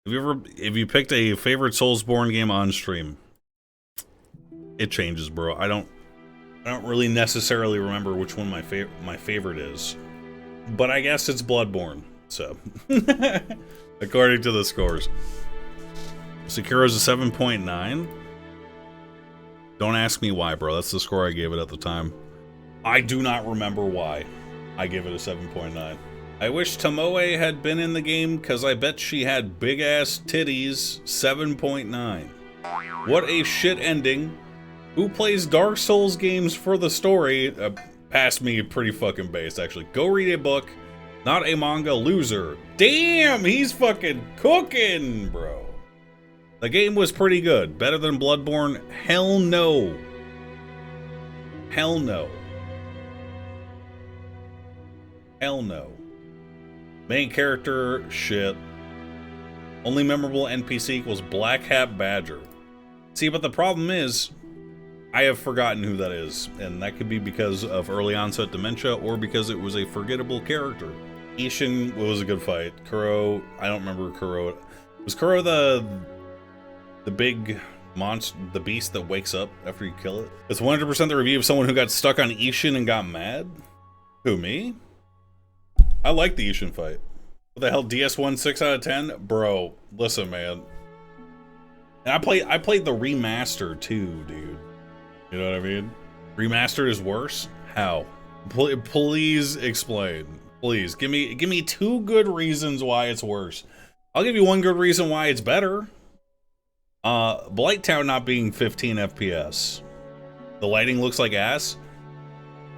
If you picked a favorite Soulsborne game on stream, it changes, bro. I don't really necessarily remember which one my favorite is, but I guess it's Bloodborne. So, according to the scores, Sekiro's a 7.9. Don't ask me why, bro. That's the score I gave it at the time. I do not remember why I gave it a 7.9. I wish Tomoe had been in the game, because I bet she had big-ass titties. 7.9. What a shit ending. Who plays Dark Souls games for the story? Past me, pretty fucking based, actually. Go read a book, not a manga, loser. Damn, he's fucking cooking, bro. The game was pretty good. Better than Bloodborne? Hell no. Hell no. Hell no. Main character, shit. Only memorable NPC equals Black Hat Badger. See, but the problem is, I have forgotten who that is, and that could be because of early onset dementia or because it was a forgettable character. Ishin was a good fight. Kuro, I don't remember Kuro. Was Kuro the big monster, the beast that wakes up after you kill it? It's 100% the review of someone who got stuck on Ishin and got mad? Who, me? I like the Ishin fight. What the hell, DS1 6 out of 10? Bro, listen, man. And I played the remaster too, dude. You know what I mean? Remastered is worse? How? Please explain. Please, give me 2 good reasons why it's worse. I'll give you 1 good reason why it's better. Blighttown not being 15 FPS. The lighting looks like ass.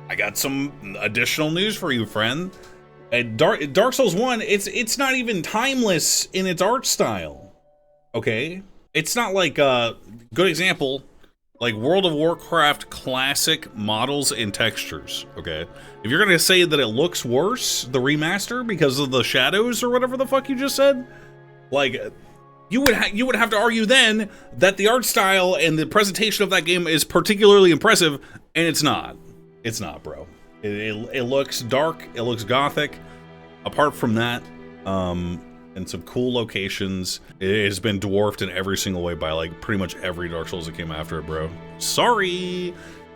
I got some additional news for you, friend. Dark Souls 1, it's not even timeless in its art style. Okay? It's not like good example, like World of Warcraft classic models and textures, okay? If you're gonna say that it looks worse, the remaster, because of the shadows or whatever the fuck you just said, like, you would have to argue then that the art style and the presentation of that game is particularly impressive, and it's not. It's not, bro. It looks dark, it looks gothic. Apart from that, and some cool locations, it has been dwarfed in every single way by like pretty much every Dark Souls that came after it, bro. Sorry!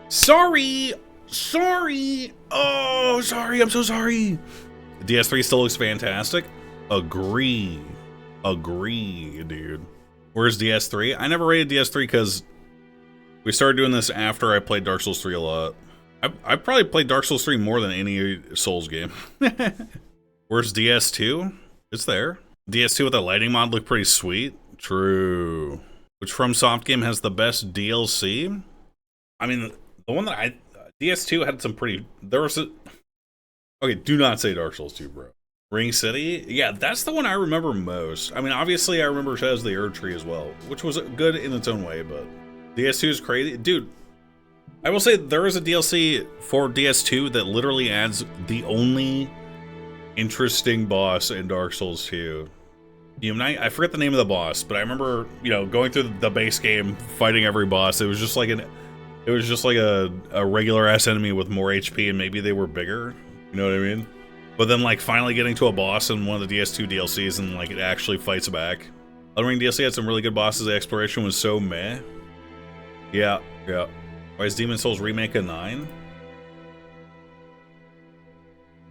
Sorry! Sorry! Oh, sorry, I'm so sorry! DS3 still looks fantastic. Agree. Agree, dude. Where's DS3? I never rated DS3 because we started doing this after I played Dark Souls 3 a lot. I probably played Dark Souls 3 more than any Souls game. Where's DS2? It's there. DS2 with the lighting mod looked pretty sweet. True. Which FromSoft game has the best DLC? I mean, the one that DS2 had some pretty... There was a... Okay, do not say Dark Souls 2, bro. Ring City? Yeah, that's the one I remember most. I mean, obviously I remember it has the Erd Tree as well, which was good in its own way, but... DS2 is crazy. Dude, I will say there is a DLC for DS2 that literally adds the only interesting boss in Dark Souls 2. I forget the name of the boss, but I remember, you know, going through the base game, fighting every boss. It was just like a regular ass enemy with more HP, and maybe they were bigger. You know what I mean? But then, like, finally getting to a boss in one of the DS2 DLCs, and like it actually fights back. Elden Ring DLC had some really good bosses. The exploration was so meh. Yeah. Why is Demon Souls Remake a 9?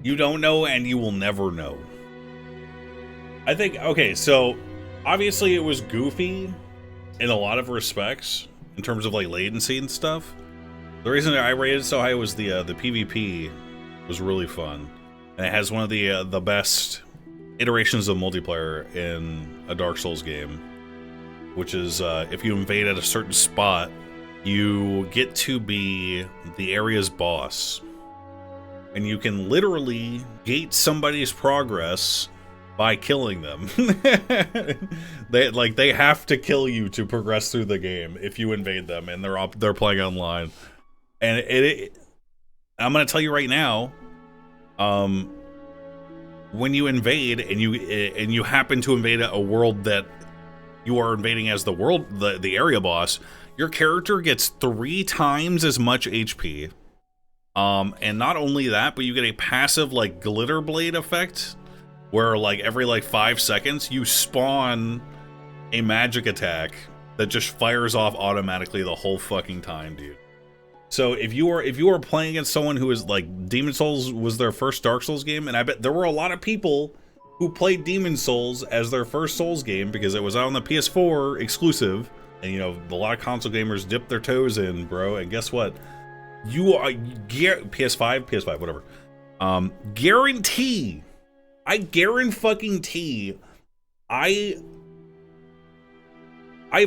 You don't know, and you will never know. I think, okay, so obviously it was goofy in a lot of respects in terms of like latency and stuff. The reason I rated it so high was the PvP was really fun, and it has one of the best iterations of multiplayer in a Dark Souls game, which is if you invade at a certain spot, you get to be the area's boss, and you can literally gate somebody's progress by killing them. They have to kill you to progress through the game if you invade them, and they're playing online. And I'm gonna tell you right now, when you invade and you happen to invade a world that you are invading as the area boss, your character gets 3 times as much HP. And not only that, but you get a passive like glitter blade effect, where like every like 5 seconds you spawn a magic attack that just fires off automatically the whole fucking time, dude. So if you are playing against someone who is like, Demon Souls was their first Dark Souls game, and I bet there were a lot of people who played Demon Souls as their first Souls game because it was out on the PS4 exclusive, and you know, a lot of console gamers dipped their toes in, bro, and guess what? You are PS5, whatever. Guarantee, I guarantee, I've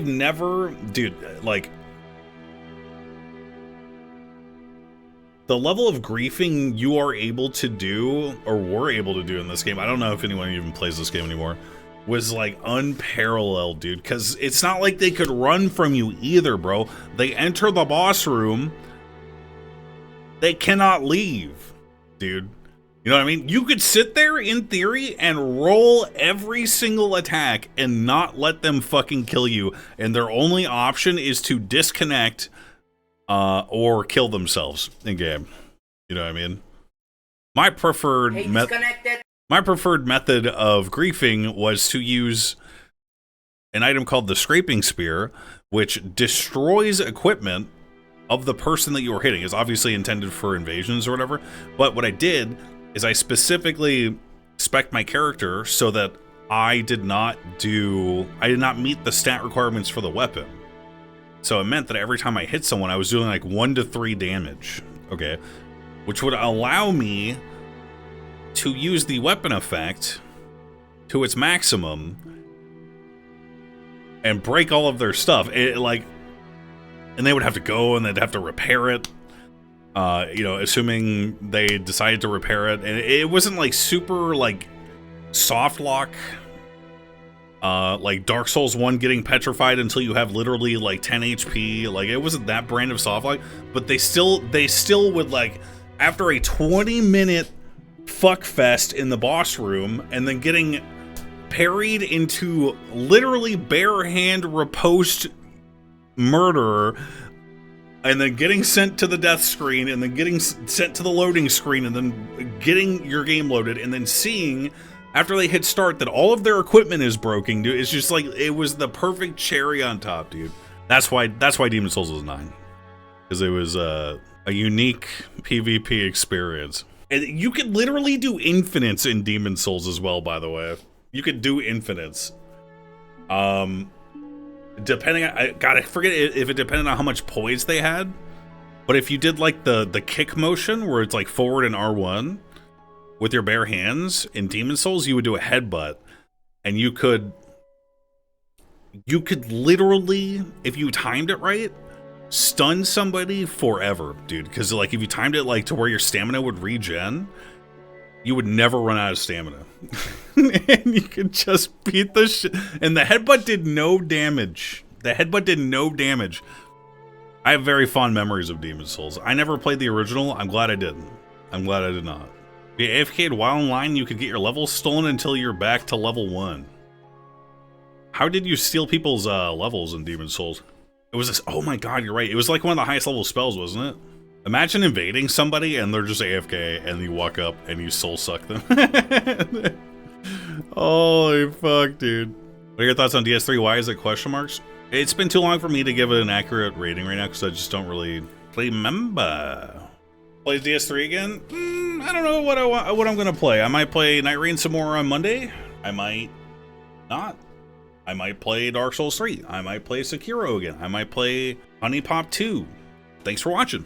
never, dude, like, the level of griefing you are able to do, or were able to do in this game, I don't know if anyone even plays this game anymore, was like unparalleled, dude, because it's not like they could run from you either, bro. They enter the boss room, they cannot leave, dude. You know what I mean? You could sit there in theory and roll every single attack and not let them fucking kill you, and their only option is to disconnect or kill themselves in game. You know what I mean? My preferred method of griefing was to use an item called the Scraping Spear, which destroys equipment of the person that you were hitting. It's obviously intended for invasions or whatever, but what I did is I specifically spec'd my character so that I did not meet the stat requirements for the weapon. So it meant that every time I hit someone, I was doing like 1 to 3 damage, okay? Which would allow me to use the weapon effect to its maximum and break all of their stuff. And they would have to go and they'd have to repair it. You know, assuming they decided to repair it. And it wasn't like super like soft lock, like Dark Souls 1 getting petrified until you have literally like 10 HP. Like, it wasn't that brand of soft lock, but they still would, like, after a 20-minute fuck fest in the boss room and then getting parried into literally bare hand riposte murder, and then getting sent to the death screen, and then getting sent to the loading screen, and then getting your game loaded, and then seeing after they hit start that all of their equipment is broken, dude. It's just like, it was the perfect cherry on top, dude. That's why Demon Souls was 9, because it was a unique PvP experience. And you could literally do infinites in Demon Souls as well, by the way. You could do infinites. Depending on, God, I forget if it depended on how much poise they had, but if you did like the kick motion where it's like forward and R1 with your bare hands in Demon Souls, you would do a headbutt, and you could literally, if you timed it right, stun somebody forever, dude. Because like, if you timed it like to where your stamina would regen, you would never run out of stamina. And you could just beat the shit. And the headbutt did no damage. The headbutt did no damage. I have very fond memories of Demon Souls. I never played the original. I'm glad I didn't. I'm glad I did not. Be AFK'd while online, you could get your levels stolen until you're back to level 1. How did you steal people's levels in Demon Souls? It was this, oh my god, you're right. It was like one of the highest level spells, wasn't it? Imagine invading somebody and they're just AFK and you walk up and you soul suck them. Holy fuck, dude. What are your thoughts on DS3? Why is it question marks? It's been too long for me to give it an accurate rating right now because I just don't really remember. Play DS3 again? I don't know what I'm gonna play. I might play Night Rain some more on Monday. I might not. I might play Dark Souls 3. I might play Sekiro again. I might play Honey Pop 2. Thanks for watching.